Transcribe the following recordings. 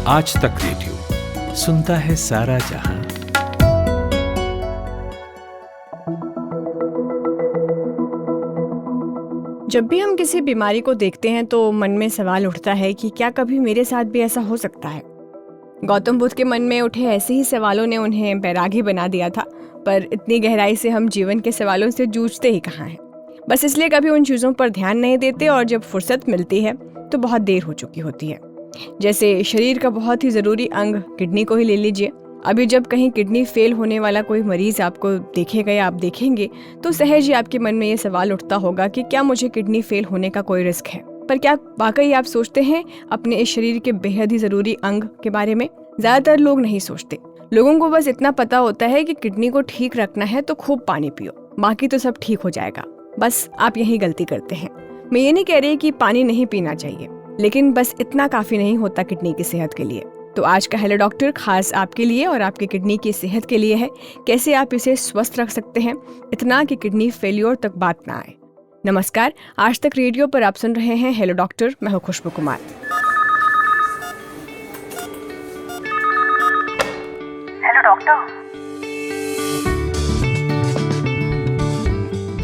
आज तक रेडियो सुनता है सारा जहां। जब भी हम किसी बीमारी को देखते हैं तो मन में सवाल उठता है कि क्या कभी मेरे साथ भी ऐसा हो सकता है। गौतम बुद्ध के मन में उठे ऐसे ही सवालों ने उन्हें बैरागी बना दिया था, पर इतनी गहराई से हम जीवन के सवालों से जूझते ही कहाँ हैं। बस इसलिए कभी उन चीज़ों पर ध्यान नहीं देते और जब फुर्सत मिलती है तो बहुत देर हो चुकी होती है। जैसे शरीर का बहुत ही ज़रूरी अंग किडनी को ही ले लीजिए। अभी जब कहीं किडनी फेल होने वाला कोई मरीज़ आपको देखेगा या आप देखेंगे तो सहज ही आपके मन में ये सवाल उठता होगा कि क्या मुझे किडनी फेल होने का कोई रिस्क है। पर क्या वाकई आप सोचते हैं अपने इस शरीर के बेहद ही ज़रूरी अंग के बारे में? ज़्यादातर लोग नहीं सोचते। लोगों को बस इतना पता होता है कि किडनी को ठीक रखना है तो खूब पानी पियो, बाकी तो सब ठीक हो जाएगा। बस आप यही गलती करते हैं। मैं ये नहीं कह रही कि पानी नहीं पीना चाहिए, लेकिन बस इतना काफ़ी नहीं होता किडनी की सेहत के लिए। तो आज का हेलो डॉक्टर खास आपके लिए और आपकी किडनी की सेहत के लिए है। कैसे आप इसे स्वस्थ रख सकते हैं, इतना कि किडनी फेल्योर तक बात ना आए। नमस्कार, आज तक रेडियो पर आप सुन रहे हैं हेलो डॉक्टर। मैं हूं Khushboo Kumar. Hello doctor.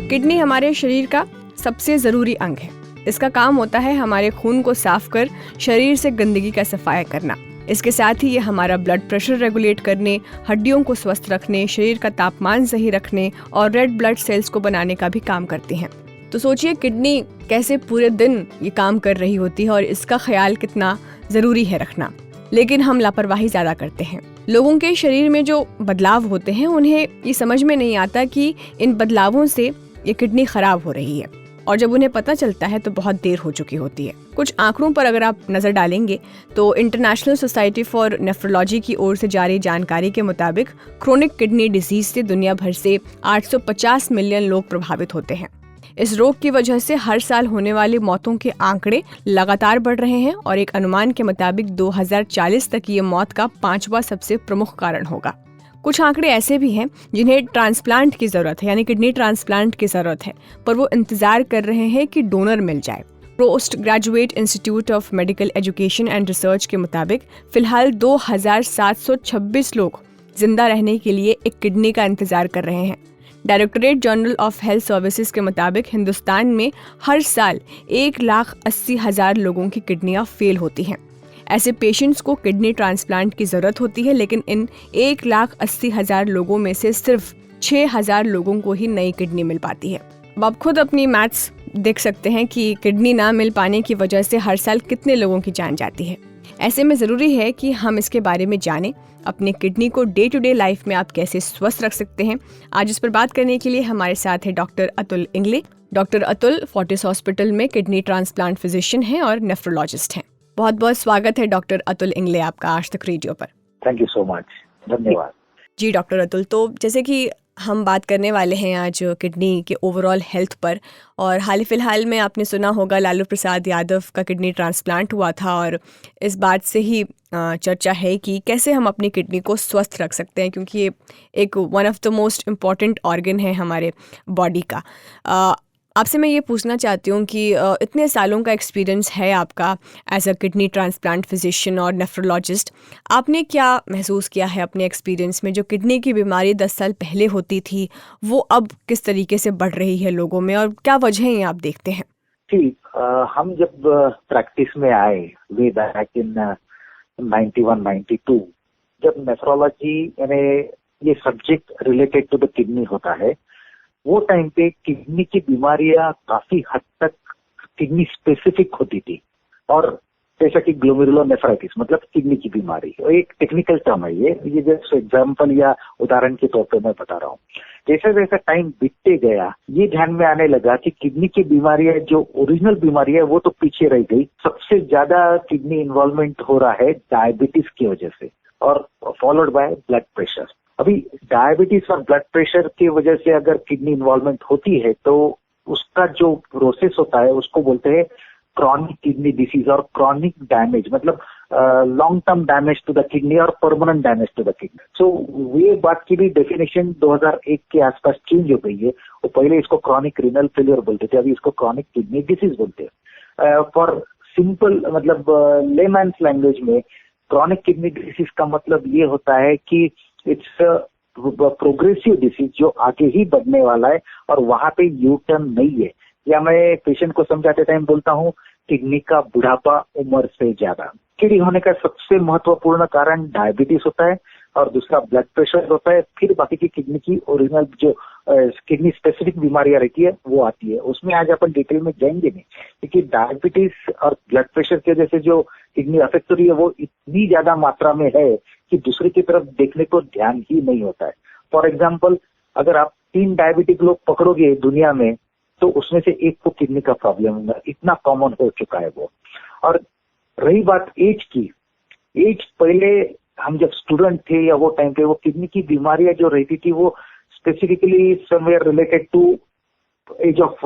Kidney हमारे शरीर का सबसे ज़रूरी अंग है। इसका काम होता है हमारे खून को साफ कर शरीर से गंदगी का सफाया करना। इसके साथ ही ये हमारा ब्लड प्रेशर रेगुलेट करने, हड्डियों को स्वस्थ रखने, शरीर का तापमान सही रखने और रेड ब्लड सेल्स को बनाने का भी काम करती हैं। तो सोचिए किडनी कैसे पूरे दिन ये काम कर रही होती है और इसका ख्याल कितना ज़रूरी है रखना। लेकिन हम लापरवाही ज़्यादा करते हैं। लोगों के शरीर में जो बदलाव होते हैं उन्हें ये समझ में नहीं आता कि इन बदलावों से ये किडनी खराब हो रही है, और जब उन्हें पता चलता है तो बहुत देर हो चुकी होती है। कुछ आंकड़ों पर अगर आप नज़र डालेंगे तो इंटरनेशनल सोसाइटी फॉर नेफ्रोलॉजी की ओर से जारी जानकारी के मुताबिक क्रोनिक किडनी डिजीज से दुनिया भर से 850 मिलियन लोग प्रभावित होते हैं। इस रोग की वजह से हर साल होने वाली मौतों के आंकड़े लगातार बढ़ रहे हैं और एक अनुमान के मुताबिक 2040 तक ये मौत का 5वां सबसे प्रमुख कारण होगा। कुछ आंकड़े ऐसे भी हैं जिन्हें ट्रांसप्लांट की ज़रूरत है, यानी किडनी ट्रांसप्लांट की ज़रूरत है, पर वो इंतज़ार कर रहे हैं कि डोनर मिल जाए। Post graduate institute of medical education and research के मुताबिक फ़िलहाल 2726 लोग जिंदा रहने के लिए एक किडनी का इंतज़ार कर रहे हैं। Directorate general of health services के मुताबिक हिंदुस्तान में हर साल 1,80,000 लोगों की किडनियाँ फेल होती हैं। ऐसे पेशेंट्स को किडनी ट्रांसप्लांट की ज़रूरत होती है, लेकिन इन 1,80,000 लोगों में से सिर्फ 6,000 लोगों को ही नई किडनी मिल पाती है। अब आप खुद अपनी मैथ्स देख सकते हैं कि किडनी ना मिल पाने की वजह से हर साल कितने लोगों की जान जाती है। ऐसे में ज़रूरी है कि हम इसके बारे में जानें। अपने किडनी को डे टू डे लाइफ में आप कैसे स्वस्थ रख सकते हैं, आज इस पर बात करने के लिए हमारे साथ है doctor Atul Ingle. Doctor Atul Fortis hospital में किडनी ट्रांसप्लांट फिजिशियन हैं और नेफ्रोलॉजिस्ट हैं। बहुत बहुत स्वागत है डॉक्टर अतुल इंगले आपका आज तक रेडियो पर। थैंक यू सो मच, धन्यवाद। जी डॉक्टर अतुल, तो जैसे कि हम बात करने वाले हैं आज किडनी के ओवरऑल हेल्थ पर, और हाल ही फिलहाल में आपने सुना होगा लालू प्रसाद यादव का किडनी ट्रांसप्लांट हुआ था, और इस बात से ही चर्चा है कि कैसे हम अपनी किडनी को स्वस्थ रख सकते हैं, क्योंकि ये एक one of the most important organ है हमारे बॉडी का। आपसे मैं ये पूछना चाहती हूँ कि इतने सालों का एक्सपीरियंस है आपका as a kidney transplant physician और नेफ्रोलॉजिस्ट, आपने क्या महसूस किया है अपने एक्सपीरियंस में? जो किडनी की बीमारी 10 साल पहले होती थी वो अब किस तरीके से बढ़ रही है लोगों में, और क्या वजहें आप देखते हैं? ठीक, हम जब प्रैक्टिस में आए वे बैक इन 91-92, जब नेफ्रोलॉजी यानी ये subject related to the kidney होता है, वो टाइम पे किडनी की बीमारियां काफी हद तक किडनी स्पेसिफिक होती थी। और जैसा कि ग्लोमेरुलोनेफ्राइटिस मतलब किडनी की बीमारी, एक टेक्निकल टर्म है ये जस्ट एग्जाम्पल या उदाहरण के तौर पे मैं बता रहा हूँ। जैसे जैसा टाइम बीतते गया ये ध्यान में आने लगा कि किडनी की बीमारियां जो ओरिजिनल बीमारी है वो तो पीछे रह गई। सबसे ज्यादा किडनी इन्वॉल्वमेंट हो रहा है डायबिटीज की वजह से, और फॉलोड बाय ब्लड प्रेशर। अभी डायबिटीज और ब्लड प्रेशर की वजह से अगर किडनी इन्वॉल्वमेंट होती है तो उसका जो प्रोसेस होता है उसको बोलते हैं क्रॉनिक किडनी डिसीज और क्रॉनिक डैमेज, मतलब long term damage to the kidney और permanent damage to the kidney. So ये बात की भी डेफिनेशन 2001 के आसपास चेंज हो गई है। वो पहले इसको क्रॉनिक रीनल फेलियर बोलते थे, अभी इसको क्रॉनिक किडनी डिसीज बोलते हैं। फॉर सिंपल मतलब लेमैन्स लैंग्वेज में क्रॉनिक किडनी डिसीज का मतलब ये होता है कि इट्स प्रोग्रेसिव डिसीज जो आगे ही बढ़ने वाला है और वहां पे यू टर्न नहीं है। या मैं पेशेंट को समझाते टाइम बोलता हूँ किडनी का बुढ़ापा उम्र से ज्यादा। किडनी होने का सबसे महत्वपूर्ण कारण डायबिटीज होता है और दूसरा ब्लड प्रेशर होता है, फिर बाकी की किडनी की ओरिजिनल जो किडनी स्पेसिफिक बीमारियां रहती है वो आती है। उसमें आज अपन डिटेल में जाएंगे नहीं, क्योंकि डायबिटीज और ब्लड प्रेशर की वजह से जो किडनी अफेक्ट हो रही है वो इतनी ज्यादा मात्रा में है कि दूसरे की तरफ देखने को ध्यान ही नहीं होता है। फॉर एग्जाम्पल, अगर आप 3 डायबिटिक लोग पकड़ोगे दुनिया में तो उसमें से एक को किडनी का प्रॉब्लम होगा, इतना कॉमन हो चुका है वो। और रही बात एज की, एज पहले हम जब स्टूडेंट थे या वो टाइम पे वो किडनी की बीमारियां जो रहती थी वो specifically somewhere related to age of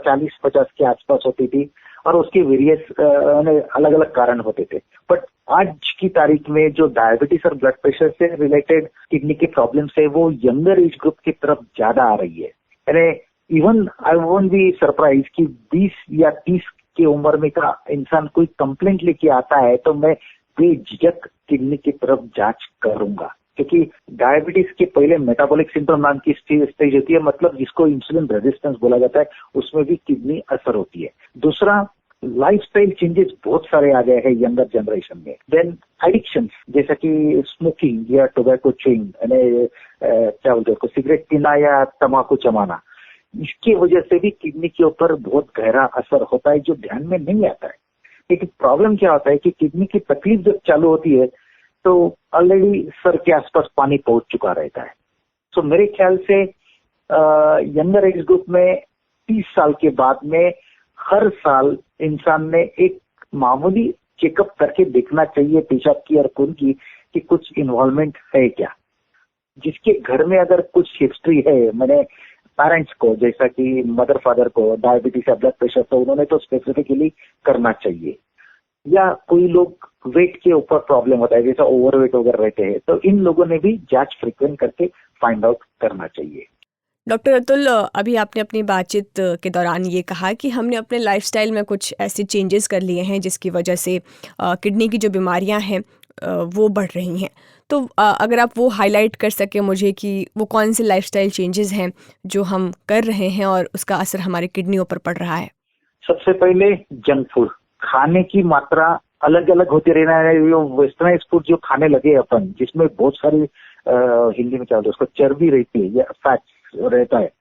40-50 के आसपास होती थी और उसके वेरियस अलग अलग कारण होते थे। बट आज की तारीख में जो डायबिटीज और ब्लड प्रेशर से रिलेटेड किडनी के प्रॉब्लम्स है वो यंगर एज ग्रुप की तरफ ज्यादा आ रही है। यानी even I won't be surprise कि 20 या 30 की उम्र में का इंसान कोई कंप्लेंट लेके आता है तो मैं बेझिझक किडनी की तरफ जांच करूंगा, क्योंकि डायबिटीज के पहले मेटाबॉलिक सिंड्रोम नाम की स्टेज होती है, मतलब जिसको इंसुलिन रेजिस्टेंस बोला जाता है, उसमें भी किडनी असर होती है। दूसरा, लाइफस्टाइल चेंजेस बहुत सारे आ गए हैं यंगर जनरेशन में। देन एडिक्शन, जैसा कि स्मोकिंग या टोबैको च्यूइंग, क्या बोलते हैं, सिगरेट पीना या तम्बाकू चबाना, इसकी वजह से भी किडनी के ऊपर बहुत गहरा असर होता है जो ध्यान में नहीं आता है। लेकिन प्रॉब्लम क्या होता है कि किडनी की तकलीफ जब चालू होती है तो ऑलरेडी सर के आसपास पानी पहुंच चुका रहता है। सो मेरे ख्याल से यंगर एज ग्रुप में 30 साल के बाद में हर साल इंसान ने एक मामूली चेकअप करके देखना चाहिए पेशाब की और खून की कि कुछ इन्वॉल्वमेंट है क्या। जिसके घर में अगर कुछ हिस्ट्री है, मैंने पेरेंट्स को, जैसा कि मदर फादर को डायबिटीज या ब्लड प्रेशर, तो उन्होंने तो स्पेसिफिकली करना चाहिए। या कोई लोग वेट के ऊपर प्रॉब्लम होता है, जैसा ओवरवेट वगैरह रहते हैं, तो इन लोगों ने भी जांच फ्रीक्वेंट करके फाइंड आउट करना चाहिए। डॉक्टर अतुल, अभी आपने अपनी बातचीत के दौरान ये कहा कि हमने अपने लाइफस्टाइल में कुछ ऐसे चेंजेस कर लिए हैं जिसकी वजह से किडनी की जो बीमारियां हैं वो बढ़ रही हैं। तो अगर आप वो हाईलाइट कर सके मुझे कि वो कौन से लाइफस्टाइल चेंजेस हैं जो हम कर रहे हैं और उसका असर हमारे किडनियों पर पड़ रहा है। सबसे पहले जंक फूड, खाने की मात्रा अलग अलग होती रहना है। वेस्टर्नाइज फूड जो खाने लगे अपन, जिसमें बहुत सारी हिंदी में क्या बोलते हैं उसको, चर्बी रहती है या फैट रहता है,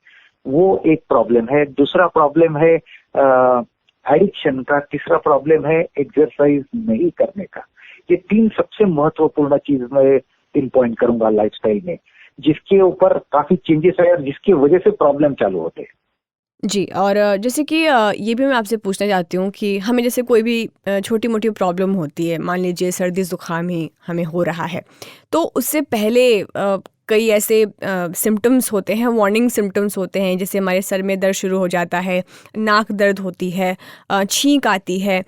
वो एक प्रॉब्लम है। दूसरा प्रॉब्लम है एडिक्शन का। तीसरा प्रॉब्लम है एक्सरसाइज नहीं करने का। ये 3 सबसे महत्वपूर्ण चीज मैं पिन पॉइंट करूंगा लाइफस्टाइल में, जिसके ऊपर काफी चेंजेस आए और जिसकी वजह से प्रॉब्लम चालू होते हैं। जी, और जैसे कि ये भी मैं आपसे पूछना चाहती हूँ कि हमें जैसे कोई भी छोटी मोटी प्रॉब्लम होती है, मान लीजिए सर्दी ज़ुकाम ही हमें हो रहा है, तो उससे पहले कई ऐसे सिम्टम्स होते हैं, वार्निंग सिम्टम्स होते हैं, जैसे हमारे सर में दर्द शुरू हो जाता है, नाक दर्द होती है, छींक आती है,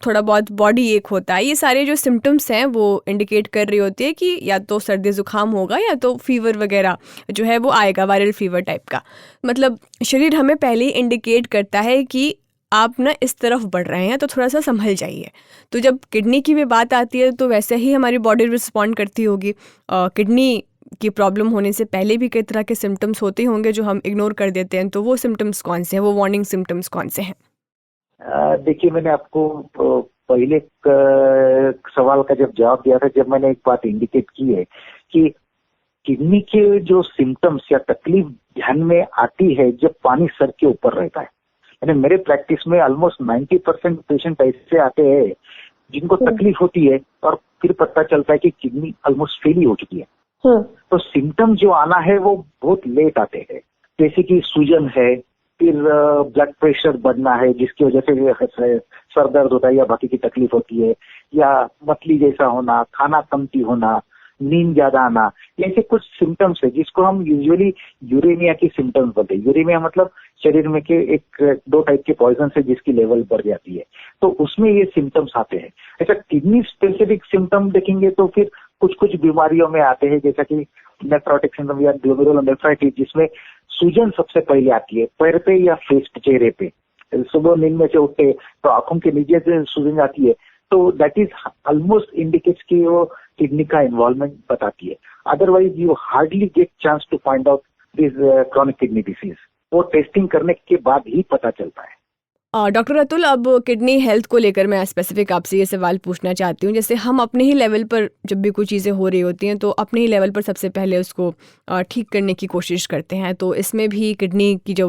थोड़ा बहुत बॉडी एक होता है। ये सारे जो सिम्टम्स हैं वो इंडिकेट कर रही होती है कि या तो सर्दी ज़ुकाम होगा या तो फीवर वगैरह जो है वो आएगा, वायरल फीवर टाइप का। मतलब शरीर हमें पहले ही इंडिकेट करता है कि आप ना इस तरफ बढ़ रहे हैं, तो थोड़ा सा संभल जाइए। तो जब किडनी की भी बात आती है तो वैसे ही हमारी बॉडी रिस्पॉन्ड करती होगी। किडनी की प्रॉब्लम होने से पहले भी कई तरह के सिम्टम्स होते होंगे जो हम इग्नोर कर देते हैं, तो वो सिम्टम्स कौन से हैं, वो वार्निंग सिम्टम्स कौन से हैं? देखिए, मैंने आपको पहले सवाल का जब जवाब दिया था, जब मैंने एक बात इंडिकेट की है कि किडनी के जो सिम्टम्स या तकलीफ ध्यान में आती है जब पानी सर के ऊपर रहता है। यानी मेरे प्रैक्टिस में ऑलमोस्ट 90% पेशेंट ऐसे आते हैं जिनको तकलीफ होती है और फिर पता चलता है कि किडनी ऑलमोस्ट फेल हो चुकी है। तो सिम्टम जो आना है वो बहुत लेट आते हैं, जैसे कि सूजन है, फिर ब्लड प्रेशर बढ़ना है जिसकी वजह से सर दर्द होता है या बाकी की तकलीफ होती है, या मतली जैसा होना, खाना कमती होना, नींद ज्यादा आना, ऐसे कुछ सिम्टम्स है जिसको हम यूजुअली यूरेमिया की सिम्टम्स बोलते हैं। यूरेमिया मतलब शरीर में के 2 टाइप के पॉइजन से जिसकी लेवल बढ़ जाती है, तो उसमें ये सिम्टम्स आते हैं। ऐसा किडनी स्पेसिफिक सिम्टम देखेंगे तो फिर कुछ बीमारियों में आते हैं, जैसा कि नेफ्रोटिक सिंड्रोम या ग्लोमेरुलोनेफ्राइटिस, जिसमें सूजन सबसे पहले आती है पैर पे या फेस पे, चेहरे पे। सुबह नींद में से उठते तो आंखों के नीचे से सूजन आती है, तो दैट इज ऑलमोस्ट इंडिकेट्स कि वो किडनी का इन्वॉल्वमेंट बताती है. Otherwise you hardly get chance to find out this chronic kidney disease. वो टेस्टिंग करने के बाद ही पता चलता है. डॉक्टर अतुल, अब किडनी हेल्थ को लेकर मैं स्पेसिफिक आपसे ये सवाल पूछना चाहती हूँ. जैसे हम अपने ही लेवल पर जब भी कोई चीज़ें हो रही होती हैं तो अपने ही लेवल पर सबसे पहले उसको ठीक करने की कोशिश करते हैं. तो इसमें भी किडनी की जो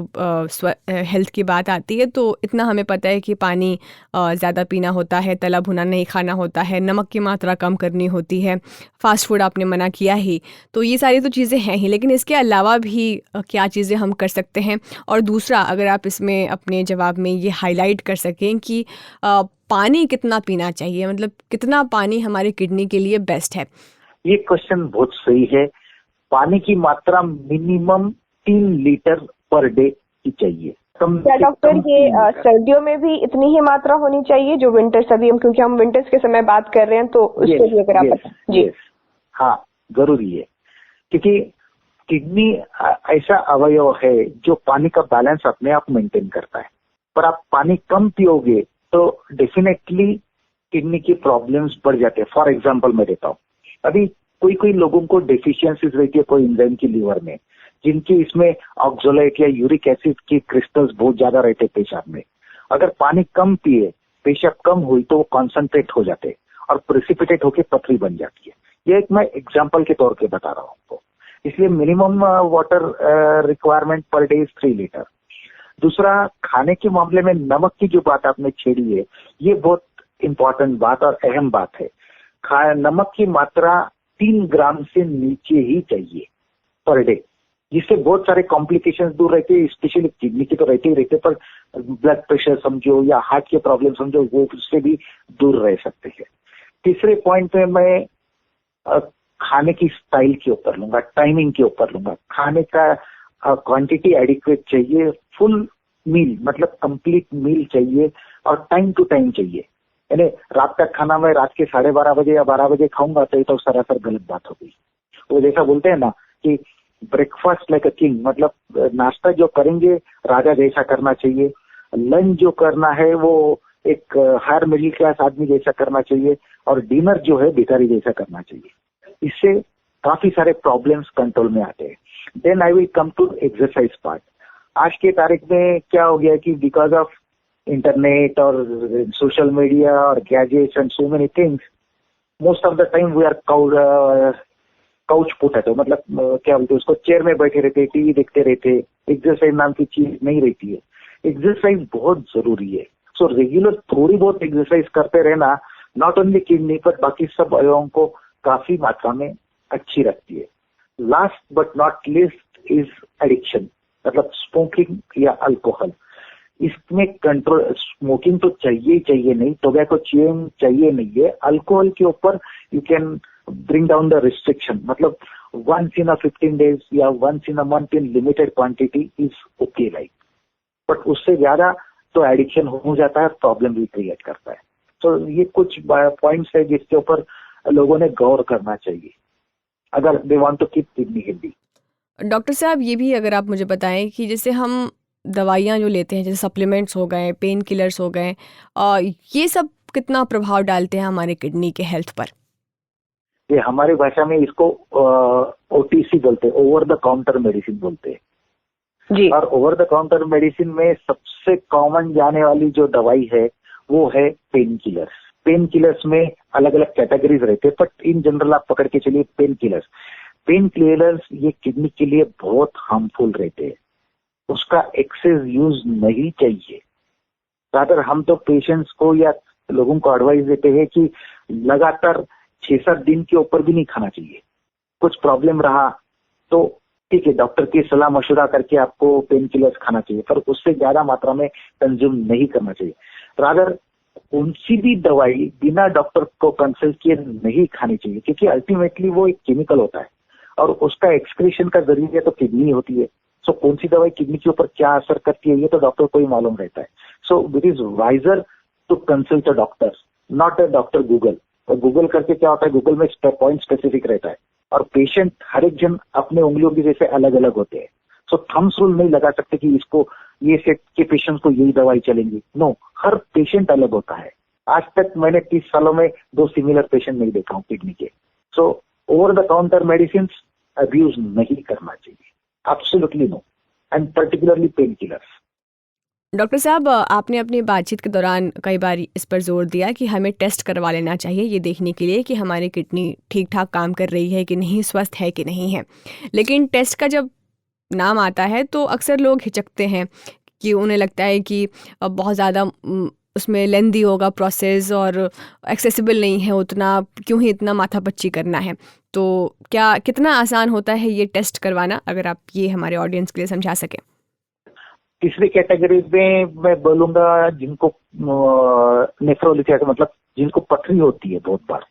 हेल्थ की बात आती है तो इतना हमें पता है कि पानी ज़्यादा पीना होता है, तला भुना नहीं खाना होता है, नमक की मात्रा कम करनी होती है, फास्ट फूड आपने मना किया ही. तो ये सारी तो चीज़ें हैं ही, लेकिन इसके अलावा भी क्या चीज़ें हम कर सकते हैं? और दूसरा, अगर आप इसमें अपने जवाब में ये हाईलाइट कर सकें कि पानी कितना पीना चाहिए, मतलब कितना पानी हमारे किडनी के लिए बेस्ट है? ये क्वेश्चन बहुत सही है. पानी की मात्रा मिनिमम 3 लीटर पर डे की चाहिए. क्या डॉक्टर ये सर्दियों में भी इतनी ही मात्रा होनी चाहिए जो विंटर्स, अभी हम क्योंकि हम विंटर्स के समय बात कर रहे हैं तो उसके लिए अगर आप बताएं. जी हाँ, जरूरी है, क्योंकि किडनी ऐसा अवयव है जो पानी का बैलेंस अपने आप मेंटेन करता है. पर आप पानी कम पियोगे तो डेफिनेटली किडनी की प्रॉब्लम्स बढ़ जाते हैं. फॉर एग्जांपल मैं देता हूँ, अभी कोई लोगों को डेफिशिएंसीज रहती है कोई एंजाइम की लीवर में, जिनकी इसमें ऑक्सोलेट या यूरिक एसिड की क्रिस्टल्स बहुत ज्यादा रहते हैं पेशाब में. अगर पानी कम पिए, पेशाब कम हुई तो वो कॉन्सेंट्रेट हो जाते और प्रेसिपिटेट होकर पथरी बन जाती है. ये एक मैं एग्जाम्पल के तौर पे बता रहा हूँ आपको. इसलिए minimum water requirement per day is 3 litre. दूसरा, खाने के मामले में नमक की जो बात आपने छेड़ी है, ये बहुत इंपॉर्टेंट बात और अहम बात है. नमक की मात्रा 3 ग्राम से नीचे ही चाहिए पर डे, जिससे बहुत सारे कॉम्प्लिकेशंस दूर रहते हैं. स्पेशली किडनी की तो रहते ही रहते, पर ब्लड प्रेशर समझो या हार्ट के प्रॉब्लम समझो, वो उससे भी दूर रह सकते हैं. तीसरे पॉइंट में मैं खाने की स्टाइल के ऊपर लूंगा, टाइमिंग के ऊपर लूंगा. खाने का क्वांटिटी एडिक्वेट चाहिए, फुल मील मतलब कंप्लीट मील चाहिए और टाइम टू टाइम चाहिए. यानी रात का खाना मैं रात के 12:30 बजे या 12 बजे खाऊंगा तो ये तो सरासर गलत बात हो गई. वो जैसा बोलते हैं ना कि ब्रेकफास्ट लाइक अ किंग, मतलब नाश्ता जो करेंगे राजा जैसा करना चाहिए, लंच जो करना है वो एक हायर मिडिल क्लास आदमी जैसा करना चाहिए, और डिनर जो है भिखारी जैसा करना चाहिए. इससे काफी सारे प्रॉब्लम्स कंट्रोल में आते हैं. Then I will come to exercise part. आज के तारीख में क्या हो गया कि बिकॉज ऑफ इंटरनेट और सोशल मीडिया और gadgets and so many things, most of the time we are couch potato, मतलब क्या बोलते हैं उसको, चेयर में बैठे रहते, टीवी देखते रहते. एक्सरसाइज नाम की चीज नहीं रहती है. एक्सरसाइज बहुत जरूरी है. सो रेगुलर थोड़ी बहुत एक्सरसाइज करते रहना नॉट ओनली किडनी पर बाकी सब अवयवों को काफी मात्रा में अच्छी रखती है. Last but not list is addiction, मतलब स्मोकिंग या अल्कोहल. इसमें कंट्रोल, स्मोकिंग तो चाहिए ही चाहिए नहीं, टोबैको च्यूइंग चाहिए नहीं है. अल्कोहल के ऊपर you can bring down the restriction, मतलब once in a 15 days या once in a month in limited quantity is okay like. But उससे ज्यादा तो एडिक्शन हो जाता है, प्रॉब्लम भी क्रिएट करता है. तो ये कुछ पॉइंट्स है जिसके ऊपर लोगों ने गौर करना चाहिए अगर they want to keep kidney healthy. Doctor साहब, ये भी अगर आप मुझे बताएं कि जैसे हम दवाइयाँ जो लेते हैं, जैसे सप्लीमेंट्स हो गए, पेन किलर्स हो गए, ये सब कितना प्रभाव डालते हैं हमारे किडनी के हेल्थ पर? ये हमारी भाषा में इसको ओटीसी बोलते हैं, ओवर द काउंटर मेडिसिन बोलते हैं जी. और ओवर द काउंटर मेडिसिन में सबसे कॉमन जाने वाली जो दवाई है वो है पेन किलर्स. पेन किलर्स में अलग अलग कैटेगरीज रहते हैं, बट इन जनरल आप पकड़ के चलिए पेन किलर्स. पेन किलर्स ये किडनी के लिए बहुत हार्मफुल रहते हैं. उसका एक्सेस यूज नहीं चाहिए. रादर हम तो पेशेंट्स को या लोगों को एडवाइस देते हैं कि लगातार 6-7 दिन के ऊपर भी नहीं खाना चाहिए. कुछ प्रॉब्लम रहा तो ठीक है, डॉक्टर की सलाह मशवरा करके आपको पेन किलर्स खाना चाहिए, पर उससे ज्यादा मात्रा में कंज्यूम नहीं करना चाहिए. रादर उनसी भी दवाई बिना डॉक्टर को कंसल्ट किए नहीं खानी चाहिए, क्योंकि अल्टीमेटली वो एक केमिकल होता है और उसका एक्सक्रीशन का जरिए तो किडनी होती है. सो कौन सी दवाई किडनी के ऊपर क्या असर करती है ये तो डॉक्टर को ही मालूम रहता है. So it is wiser to consult a doctor, not a doctor Google. और गूगल करके क्या होता है, गूगल में पॉइंट स्पेसिफिक रहता है और पेशेंट हर एक जन अपने उंगलियों की जैसे अलग अलग होते हैं. सो थम्स रूल नहीं लगा सकते कि इसको ये सेट के पेशेंट को यही दवाई चलेंगी. नो, हर पेशेंट अलग होता है. आज तक मैंने 30 सालों में 2 सिमिलर पेशेंट नहीं देखा हूँ किडनी के। So over the counter medicine abuse नहीं करना चाहिए, absolutely no, and particularly pain killers. Doctor साहब, आपने अपनी बातचीत के दौरान कई बार इस पर जोर दिया कि हमें टेस्ट करवा लेना चाहिए ये देखने के लिए कि हमारी किडनी ठीक ठाक काम कर रही है कि नहीं, स्वस्थ है कि नहीं है। लेकिन टेस्ट का जब नाम आता है तो अक्सर लोग हिचकते हैं कि उन्हें लगता है कि बहुत ज़्यादा उसमें लेंदी होगा प्रोसेस और एक्सेसिबल नहीं है उतना, क्यों ही इतना माथापच्ची करना है। तो क्या कितना आसान होता है ये टेस्ट करवाना, अगर आप ये हमारे ऑडियंस के लिए समझा सकें। तीसरी कैटेगरी में मैं बोलूंगा जिनको नेफ्रोलिथिया मतलब जिनको पथरी होती है बहुत बार।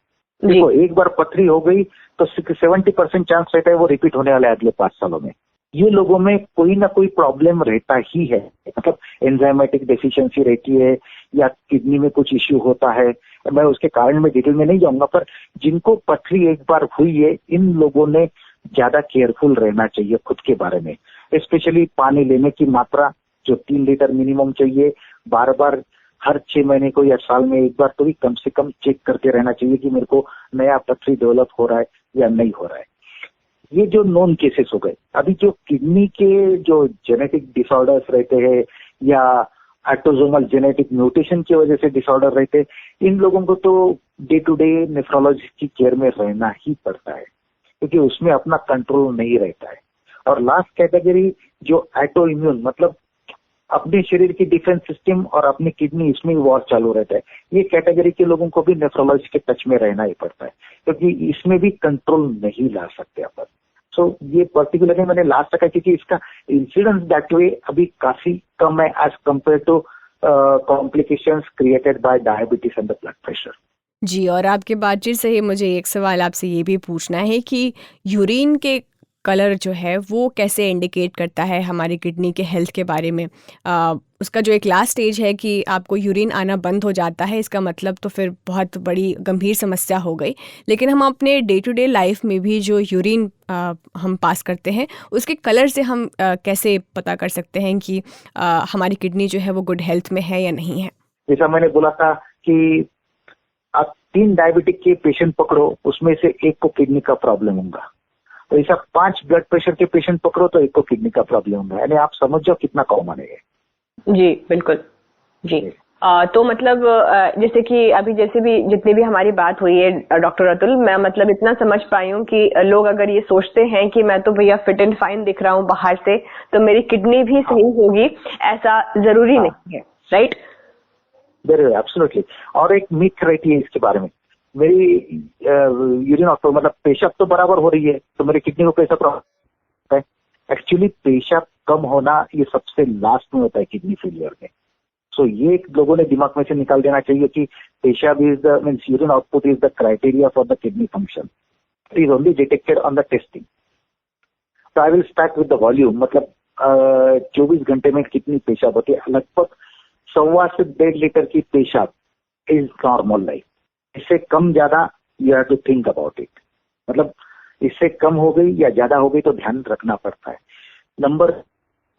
देखो, एक बार पथरी हो गई तो 70% चांस रहता है वो रिपीट होने वाला है अगले 5 सालों में। ये लोगों में कोई ना कोई प्रॉब्लम रहता ही है, मतलब एंजाइमेटिक डेफिशिएंसी रहती है या किडनी में कुछ इश्यू होता है। मैं उसके कारण में डिटेल में नहीं जाऊंगा, पर जिनको पथरी एक बार हुई है इन लोगों ने ज्यादा केयरफुल रहना चाहिए खुद के बारे में। स्पेशली पानी लेने की मात्रा जो 3 लीटर मिनिमम चाहिए, बार बार हर 6 महीने को या साल में एक बार तो भी कम से कम चेक करते रहना चाहिए कि मेरे को नया पथरी डेवलप हो रहा है या नहीं हो रहा है। ये जो नॉन केसेस हो गए। अभी जो किडनी के जो जेनेटिक डिसऑर्डर्स रहते हैं या ऑटोसोमल जेनेटिक म्यूटेशन की वजह से डिसऑर्डर रहते हैं, इन लोगों को तो डे टू डे नेफ्रोलॉजी की केयर में रहना ही पड़ता है क्योंकि उसमें अपना कंट्रोल नहीं रहता है। और लास्ट कैटेगरी जो ऑटो इम्यून मतलब अपने शरीर की डिफेंस सिस्टम और अपनी किडनी इसमें वॉर चालू रहता है, ये कैटेगरी के लोगों को भी नेफ्रोलॉजी के टच में रहना ही पड़ता है क्योंकि इसमें भी कंट्रोल नहीं ला सकते अपन। सो ये पर्टिकुलरली मैंने लास्ट तक क्योंकि इसका इंसिडेंस दैट वे अभी काफी कम है as compare to complications created by diabetes and the blood pressure. जी, और आपके बातचीत से ही मुझे एक सवाल आपसे ये भी पूछना है कि यूरिन के कलर जो है वो कैसे इंडिकेट करता है हमारी किडनी के हेल्थ के बारे में। उसका जो एक लास्ट स्टेज है कि आपको यूरिन आना बंद हो जाता है, इसका मतलब तो फिर बहुत बड़ी गंभीर समस्या हो गई। लेकिन हम अपने डे टू डे लाइफ में भी जो यूरिन हम पास करते हैं उसके कलर से हम कैसे पता कर सकते हैं कि हमारी किडनी जो है वो गुड हेल्थ में है या नहीं है। जैसा मैंने बोला था कि आप 3 डायबिटिक के पेशेंट पकड़ो, उसमें से एक को किडनी का प्रॉब्लम होगा, तो ऐसा 5 ब्लड प्रेशर के पेशेंट पकड़ो तो एक को किडनी का प्रॉब्लम होगा। यानी आप समझ जाओ कितना कॉमन है। जी बिल्कुल जी। तो मतलब जैसे कि अभी जैसे भी जितनी भी हमारी बात हुई है डॉक्टर अतुल, मैं मतलब इतना समझ पाई हूँ कि लोग अगर ये सोचते हैं कि मैं तो भैया फिट एंड फाइन दिख रहा हूँ बाहर से तो मेरी किडनी भी सही होगी, ऐसा जरूरी नहीं है, राइट? Very absolutely. और एक मिथ रहती है इसके बारे में, मेरी यूरिन आउटपुट मतलब पेशाब तो बराबर हो रही है तो मेरी किडनी को कैसा प्रॉब्लम है। एक्चुअली पेशाब कम होना ये सबसे लास्ट में होता है किडनी फेलियर में। सो ये लोगों ने दिमाग में से निकाल देना चाहिए कि पेशाब is the means urine output is the criteria for the kidney function, it is only detected on the testing. तो I will start with the volume. मतलब 24 घंटे में कितनी पेशाब होती है? लगभग 1.25 से 1.5 लीटर की पेशाब इज नॉर्मल लाइफ। इससे कम ज्यादा you have to think about it. मतलब इससे कम हो गई या ज्यादा हो गई तो ध्यान रखना पड़ता है। Number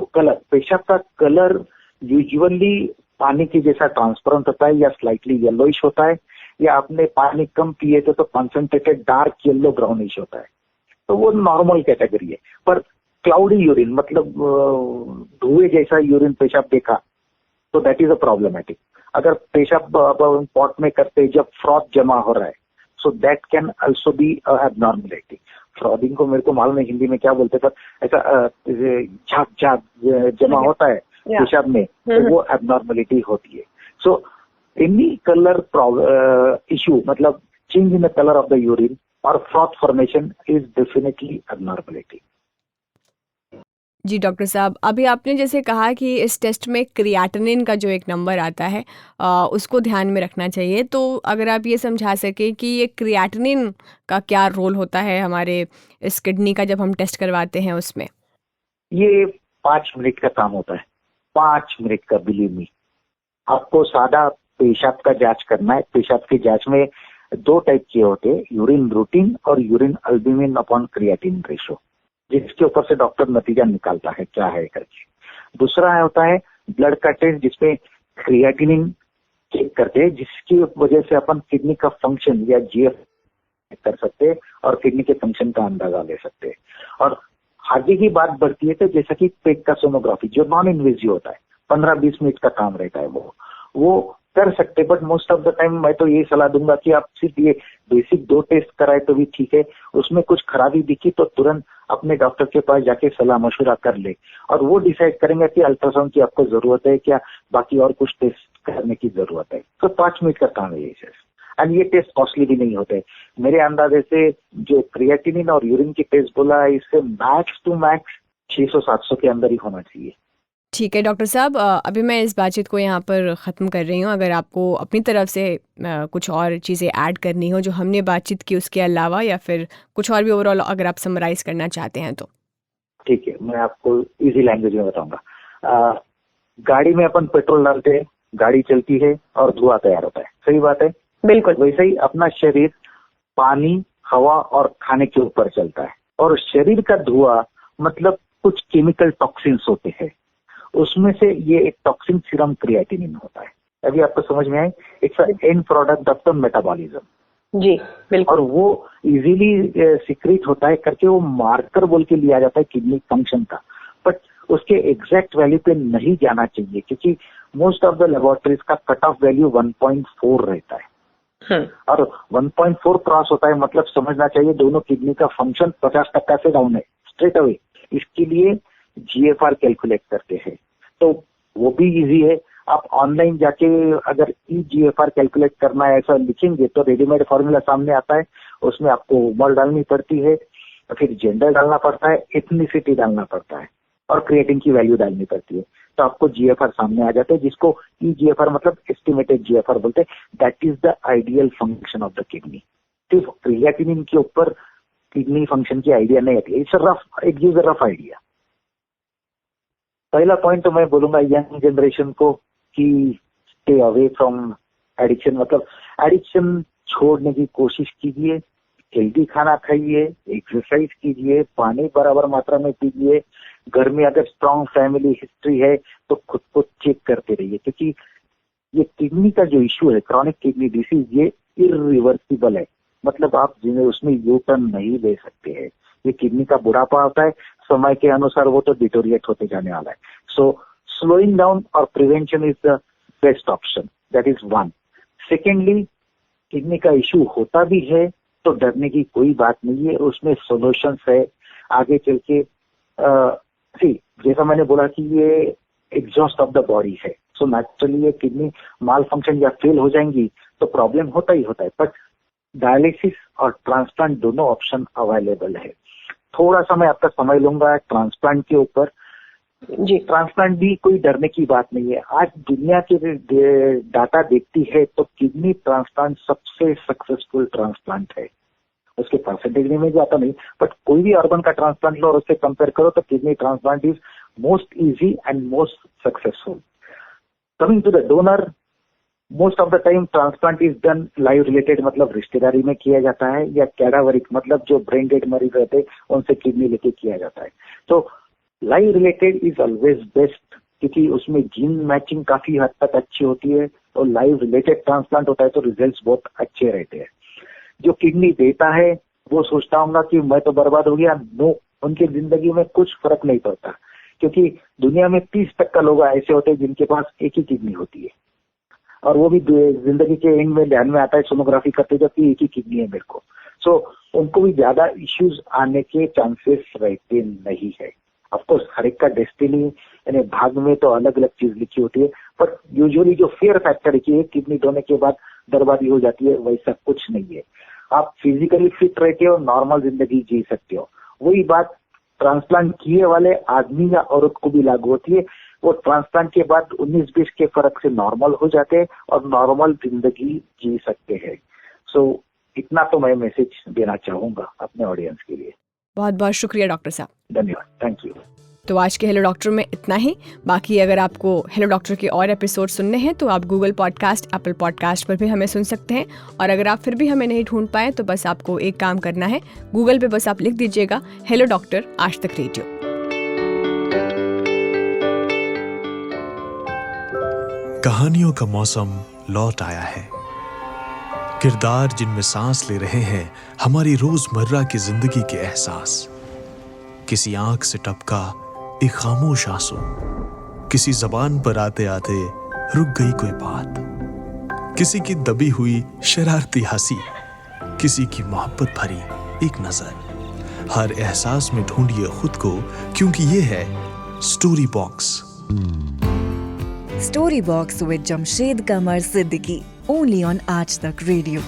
2 colour. पेशाब का कलर यूजुअली पानी के जैसा ट्रांसपेरेंट होता है या स्लाइटली येलोइश होता है, या आपने पानी कम पिए तो कॉन्सेंट्रेटेड डार्क येलो ब्राउनिश होता है, तो वो नॉर्मल कैटेगरी है। पर क्लाउडी यूरिन मतलब धुएं जैसा यूरिन पेशाब देखा तो दैट इज अ प्रॉब्लमेटिक। अगर पेशाब पॉट में करते जब फ्रॉथ जमा हो रहा है, so that can also be abnormality. Frothing को मेरे को मालूम है हिंदी में क्या बोलते, पर ऐसा झाग झाग जमा होता है पेशाब में, तो वो एबनॉर्मलिटी होती है। सो एनी कलर इश्यू मतलब change in the colour of the urine और froth formation is definitely abnormality. जी डॉक्टर साहब, अभी आपने जैसे कहा कि इस टेस्ट में क्रिएटिनिन का जो एक नंबर आता है उसको ध्यान में रखना चाहिए, तो अगर आप ये समझा सके कि ये क्रिएटिनिन का क्या रोल होता है हमारे इस किडनी का जब हम टेस्ट करवाते हैं उसमें? ये 5 मिनट का काम होता है, 5 मिनट का, बिलीव मी। आपको सादा पेशाब का जांच करना है। पेशाब की जांच में 2 टाइप के होते हैं, यूरिन रूटीन और urine albumin upon creatinine ratio, जिसके ऊपर से डॉक्टर नतीजा निकालता है क्या है करके। दूसरा होता है ब्लड का टेस्ट जिसमें क्रिएटिनिन चेक करते हैं, जिसकी वजह से अपन किडनी का फंक्शन या जीएफ कर सकते हैं और किडनी के फंक्शन का अंदाजा ले सकते हैं। और आगे की बात बढ़ती है तो जैसा कि पेट का सोनोग्राफी जो नॉन इन्वेजिव होता है, 15-20 मिनट का काम रहता है, वो कर सकते, but most of the time मैं तो यही सलाह दूंगा कि आप सिर्फ ये बेसिक 2 टेस्ट कराए तो भी ठीक है। उसमें कुछ खराबी दिखी तो तुरंत अपने डॉक्टर के पास जाके सलाह मशवरा कर ले और वो डिसाइड करेंगे कि अल्ट्रासाउंड की आपको जरूरत है क्या, बाकी और कुछ टेस्ट करने की जरूरत है। तो 5 मिनट का काम है ये सर। एंड ये टेस्ट कॉस्टली भी नहीं होते। मेरे अंदाजे से जो क्रिएटिनिन और यूरिन की टेस्ट बोला है, इससे मैक्स टू मैक्स 600-700 के अंदर ही होना चाहिए। ठीक है डॉक्टर साहब, अभी मैं इस बातचीत को यहाँ पर ख़त्म कर रही हूँ। अगर आपको अपनी तरफ से कुछ और चीज़ें ऐड करनी हो जो हमने बातचीत की उसके अलावा, या फिर कुछ और भी ओवरऑल अगर आप समराइज करना चाहते हैं तो। ठीक है, मैं आपको इजी लैंग्वेज में बताऊंगा। गाड़ी में अपन पेट्रोल डालते हैं, गाड़ी चलती है और धुआं तैयार होता है, सही बात है? बिल्कुल। वैसे ही अपना शरीर पानी, हवा और खाने के ऊपर चलता है, और शरीर का धुआं मतलब कुछ केमिकल टॉक्सिन्स होते हैं, उसमें से ये एक टॉक्सिन सीरम क्रिएटिनिन होता है। अभी आपको समझ में आए? It's end product of the metabolism. जी बिल्कुल। और वो इजीली सीक्रेट होता है करके वो मार्कर बोल के लिया जाता है किडनी फंक्शन का, बट उसके एग्जैक्ट वैल्यू पे नहीं जाना चाहिए क्योंकि मोस्ट ऑफ द लेबोरेटरीज का कट ऑफ वैल्यू 1.4 रहता है। और 1.4 क्रॉस होता है मतलब समझना चाहिए दोनों किडनी का फंक्शन 50% से डाउन है स्ट्रेट अवे। इसके लिए जीएफआर कैलकुलेट करते हैं, तो वो भी इजी है। आप ऑनलाइन जाके अगर जीएफआर कैलकुलेट करना है ऐसा लिखेंगे तो रेडीमेड फॉर्मूला सामने आता है, उसमें आपको उम्र डालनी पड़ती है, फिर जेंडर डालना पड़ता है, एथनिसिटी डालना पड़ता है और क्रिएटिन की वैल्यू डालनी पड़ती है, तो आपको जीएफआर सामने आ जाता है, जिसको जीएफआर मतलब एस्टिमेटेड जीएफआर बोलते हैं। That is the ideal function of the kidney. सिर्फ क्रिएटिनिन के ऊपर किडनी फंक्शन की आइडिया नहीं आती है। It gives a rough idea. पहला पॉइंट तो मैं बोलूंगा यंग जनरेशन को कि स्टे अवे फ्रॉम एडिक्शन, मतलब एडिक्शन छोड़ने की कोशिश कीजिए, हेल्दी खाना खाइए, एक्सरसाइज कीजिए, पानी बराबर मात्रा में पीजिए। घर में अगर स्ट्रॉन्ग फैमिली हिस्ट्री है तो खुद को चेक करते रहिए, क्योंकि ये किडनी का जो इश्यू है, क्रॉनिक किडनी डिसीज, ये इरिवर्सिबल है, मतलब आप जिन्हें उसमें यू टर्न नहीं ले सकते हैं। ये किडनी का बुढ़ापा होता है, समय के अनुसार वो तो डिटोरिएट होते जाने वाला है। सो स्लोइंग डाउन और prevention is the best option, that is one. Secondly, kidney का इश्यू होता भी है तो डरने की कोई बात नहीं है, उसमें सॉल्यूशंस है आगे चल के। जैसा मैंने बोला कि ये एग्जॉस्ट ऑफ द बॉडी है, सो नेचुरली ये किडनी माल फंक्शन या फेल हो जाएंगी तो प्रॉब्लम होता ही होता है, बट डायलिसिस और ट्रांसप्लांट दोनों ऑप्शन अवेलेबल है। थोड़ा सा मैं आपका समय लूंगा ट्रांसप्लांट के ऊपर। जी, ट्रांसप्लांट भी कोई डरने की बात नहीं है। आज दुनिया के डाटा देखती है तो किडनी ट्रांसप्लांट सबसे सक्सेसफुल ट्रांसप्लांट है। उसके परसेंटेज में जाता नहीं, बट कोई भी ऑर्गन का ट्रांसप्लांट लो और उससे कंपेयर करो तो kidney transplant is most easy and most successful. Coming to the donor, most of the time transplant is done live related, मतलब रिश्तेदारी में किया जाता है, या कैडावरिक मतलब जो ब्रेन डेड मरीज रहते हैं उनसे किडनी लेके किया जाता है। तो live related is always best, क्योंकि उसमें जीन मैचिंग काफी हद तक अच्छी होती है, और लाइव रिलेटेड ट्रांसप्लांट होता है तो रिजल्ट्स बहुत अच्छे रहते हैं। जो किडनी देता है वो सोचता होगा कि मैं तो बर्बाद हो गया, नो, उनकी जिंदगी में कुछ फर्क नहीं पड़ता, क्योंकि दुनिया में 30% लोग ऐसे होते हैं जिनके पास एक ही किडनी होती है, और वो भी जिंदगी के एंड में ध्यान में आता है सोनोग्राफी करते जब कि एक ही किडनी है मेरे को। सो उनको भी ज्यादा इश्यूज आने के चांसेस रहते नहीं है। ऑफकोर्स हर एक का डेस्टिनी यानी भाग में तो अलग अलग चीज लिखी होती है, बट यूजुअली जो फियर फैक्टर है कि एक किडनी धोने के बाद बर्बादी हो जाती है, वैसा कुछ नहीं है। आप फिजिकली फिट रहते हो, नॉर्मल जिंदगी जी सकते हो। वही बात ट्रांसप्लांट किए वाले आदमी या औरत को भी लागू होती है। वो ट्रांसप्लांट के बाद 19-20 के फर्क से नॉर्मल हो जाते हैं और नॉर्मल जिंदगी जी सकते हैं। सो इतना तो मैं मैसेज देना चाहूंगा अपने ऑडियंस के लिए। बहुत बहुत शुक्रिया डॉक्टर साहब, धन्यवाद, थैंक यू। तो आज के हेलो डॉक्टर में इतना ही। बाकी अगर आपको हेलो डॉक्टर के और एपिसोड सुनने हैं तो आप गूगल पॉडकास्ट, एप्पल पॉडकास्ट पर भी हमें सुन सकते हैं। और अगर आप फिर भी हमें नहीं ढूंढ पाए तो बस आपको एक काम करना है, गूगल पे बस आप लिख दीजिएगा हेलो डॉक्टर आज तक रेडियो। कहानियों का मौसम लौट आया है। किरदार जिनमें सांस ले रहे हैं हमारी रोजमर्रा की जिंदगी के एहसास। किसी आंख से टपका एक खामोश आंसू, किसी जबान पर आते आते रुक गई कोई बात, किसी की दबी हुई शरारती हंसी, किसी की मोहब्बत भरी एक नजर। हर एहसास में ढूंढिए खुद को, क्योंकि ये है story box. Story box with Jamshed Qamar Siddiqui, only on आज तक रेडियो।